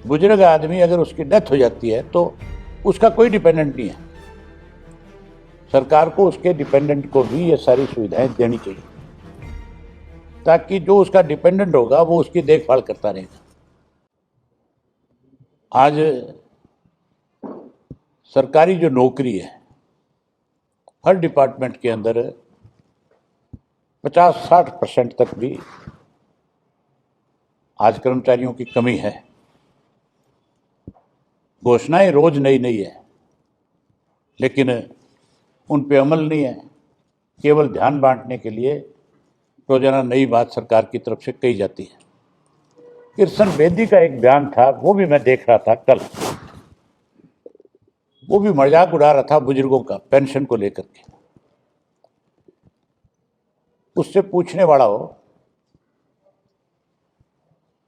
बुजुर्ग आदमी अगर उसकी डेथ हो जाती है तो उसका कोई डिपेंडेंट नहीं है। सरकार को उसके डिपेंडेंट को भी ये सारी सुविधाएं देनी चाहिए, ताकि जो उसका डिपेंडेंट होगा वो उसकी देखभाल करता रहेगा। आज सरकारी जो नौकरी है, हर डिपार्टमेंट के अंदर 50-60% तक भी आज कर्मचारियों की कमी है। घोषणाएं रोज नई नई है, लेकिन उन पे अमल नहीं है। केवल ध्यान बांटने के लिए रोजाना नई बात सरकार की तरफ से कही जाती है। कृष्ण बेदी का एक बयान था, वो भी मैं देख रहा था कल। वो भी मजाक उड़ा रहा था बुजुर्गों का पेंशन को लेकर के। उससे पूछने वाला हो,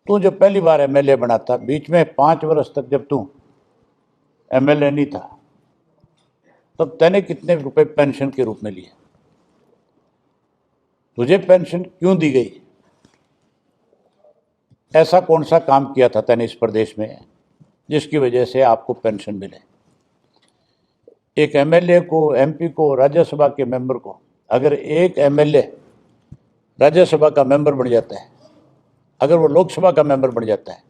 तू जब पहली बार एमएलए बना था, बीच में 5 वर्ष तक जब तू एमएलए नहीं था, तब तैने कितने रुपए पेंशन के रूप में लिए? तुझे पेंशन क्यों दी गई? ऐसा कौन सा काम किया था तैने इस प्रदेश में जिसकी वजह से आपको पेंशन मिले? एक एमएलए को, एमपी को, राज्यसभा के मेंबर को, अगर एक एमएलए राज्यसभा का मेंबर बन जाता है, अगर वो लोकसभा का मेंबर बन जाता है,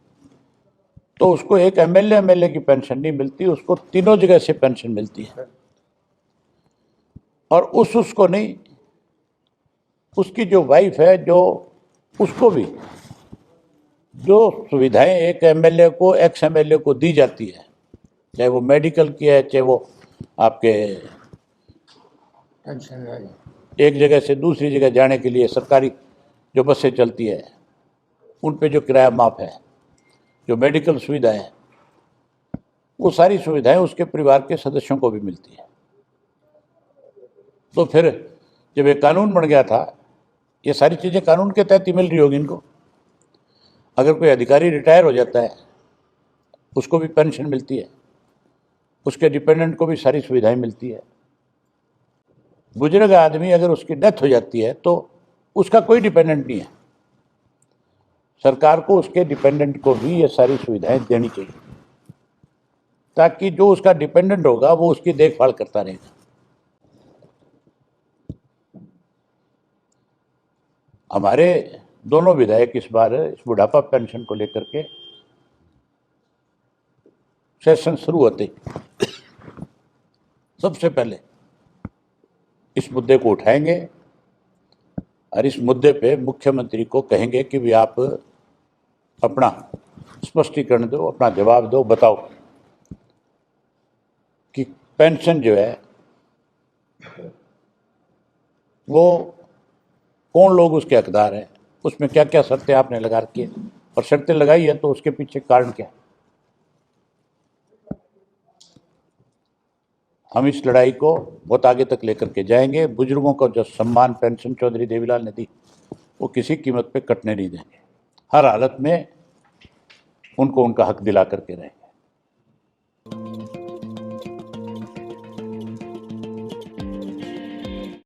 तो उसको एक एमएलए की पेंशन नहीं मिलती, उसको तीनों जगह से पेंशन मिलती है। और उसको नहीं, उसकी जो वाइफ है, जो उसको भी जो सुविधाएं एक एमएलए को, एक्स एमएलए को दी जाती है, चाहे वो मेडिकल की है, चाहे वो आपके एक जगह से दूसरी जगह जाने के लिए सरकारी जो बसें चलती है, उन पे जो किराया माफ है, जो मेडिकल सुविधा है, वो सारी सुविधाएं उसके परिवार के सदस्यों को भी मिलती है। तो फिर जब ये कानून बन गया था, ये सारी चीज़ें कानून के तहत ही मिल रही होगी इनको। अगर कोई अधिकारी रिटायर हो जाता है, उसको भी पेंशन मिलती है, उसके डिपेंडेंट को भी सारी सुविधाएं मिलती है। बुजुर्ग आदमी अगर उसकी डेथ हो जाती है तो उसका कोई डिपेंडेंट नहीं है। सरकार को उसके डिपेंडेंट को भी ये सारी सुविधाएं देनी चाहिए, ताकि जो उसका डिपेंडेंट होगा वो उसकी देखभाल करता रहेगा। हमारे दोनों विधायक इस बार इस बुढ़ापा पेंशन को लेकर के सेशन शुरू होते सबसे पहले इस मुद्दे को उठाएंगे और इस मुद्दे पे मुख्यमंत्री को कहेंगे कि भी आप अपना स्पष्टीकरण दो, अपना जवाब दो, बताओ कि पेंशन जो है वो कौन लोग उसके हकदार हैं, उसमें क्या क्या शर्तें आपने लगा रखी है, और शर्तें लगाई है तो उसके पीछे कारण क्या है। हम इस लड़ाई को बहुत आगे तक लेकर के जाएंगे। बुजुर्गों को जो सम्मान पेंशन चौधरी देवीलाल ने दी, वो किसी कीमत पे कटने नहीं देंगे। हर हालत में उनको उनका हक दिला करके रहेंगे।